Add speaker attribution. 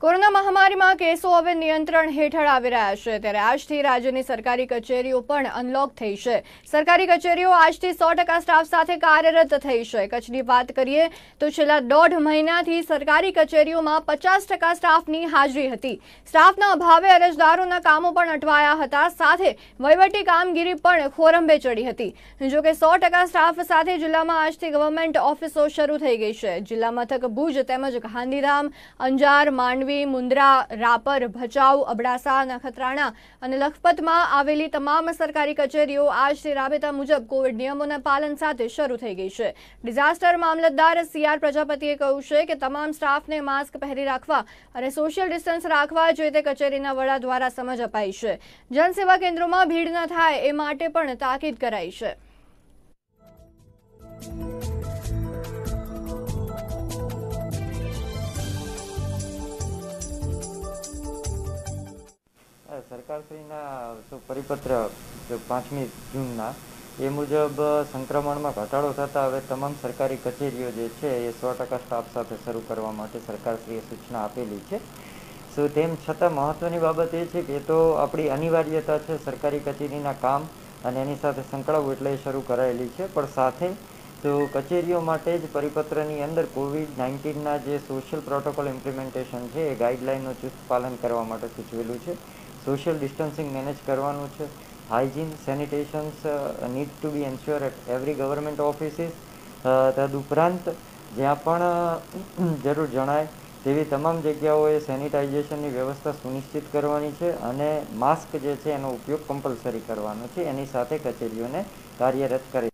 Speaker 1: Corona મહામારીમાં કેસો હવે નિયંત્રણ હેઠળ આવી રહ્યા છે, ત્યારે આજથી રાજ્યની સરકારી કચેરીઓ પણ અનલોક થઈ છે. સરકારી કચેરીઓ આજથી 100% સ્ટાફ સાથે કાર્યરત થઈ છે. કચ્છની વાત કરીએ તો છેલ્લા 1.5 મહિનાથી સરકારી કચેરીઓમાં 50% સ્ટાફની હાજરી હતી. સ્ટાફના અભાવે અરજદારોના કામો પણ અટવાયા હતા, સાથે વહીવટી કામગીરી પણ ખોરંભે ચડી હતી. જોકે 100% સ્ટાફ સાથે જિલ્લામાં આજથી ગવર્મેન્ટ ઓફિસો શરૂ થઈ ગઈ છે. જિલ્લા મથક ભુજ તેમજ ગાંધીધામ, અંજાર, માંડવી, મુન્દ્રા, રાપર, ભચાઉ, અબડાસા, નખત્રાણા અને લખપતમાં આવેલી તમામ સરકારી કચેરીઓ આજથી રાબેતા મુજબ કોવિડ નિયમોના પાલન સાથે શરૂ થઈ ગઈ છે. ડિઝાસ્ટર મામલતદાર CR પ્રજાપતિએ કહ્યું છે કે તમામ સ્ટાફને માસ્ક પહેરી રાખવા અને સોશિયલ ડિસ્ટન્સ રાખવા જે તે કચેરીના વડા દ્વારા સમજ અપાઈ છે. જનસેવા કેન્દ્રોમાં ભીડ ન થાય એ માટે પણ તાકીદ કરાઈ છે.
Speaker 2: સરકારશ્રીના પરિપત્ર 5મી જૂનના એ મુજબ સંક્રમણમાં ઘટાડો થતાં હવે તમામ સરકારી કચેરીઓ જે છે એ 100% સ્ટાફ સાથે શરૂ કરવા માટે સરકારશ્રીએ સૂચના આપેલી છે. તેમ છતાં મહત્ત્વની બાબત એ છે કે એ તો આપણી અનિવાર્યતા છે, સરકારી કચેરીના કામ અને એની સાથે સંકળાવવું એટલે એ શરૂ કરાયેલી છે. પણ સાથે તો કચેરીઓ માટે જ પરિપત્રની અંદર COVID-19ના જે સોશિયલ પ્રોટોકોલ ઇમ્પ્લિમેન્ટેશન છે એ ગાઈડલાઇનનું ચુસ્ત પાલન કરવા માટે સૂચવેલું છે. સોશિયલ ડિસ્ટન્સિંગ મેનેજ કરવાનું છે. Hygiene sanitations need to be ensure at every government offices. તદુપરાંત જ્યાં પણ જરૂર જણાય તેવી તમામ જગ્યાઓએ સેનિટાઇઝેશનની વ્યવસ્થા સુનિશ્ચિત કરવાની છે અને માસ્ક જે છે એનો ઉપયોગ કમ્પલસરી કરવાનો છે. એની સાથે કચેરીઓને કાર્યરત કરેલી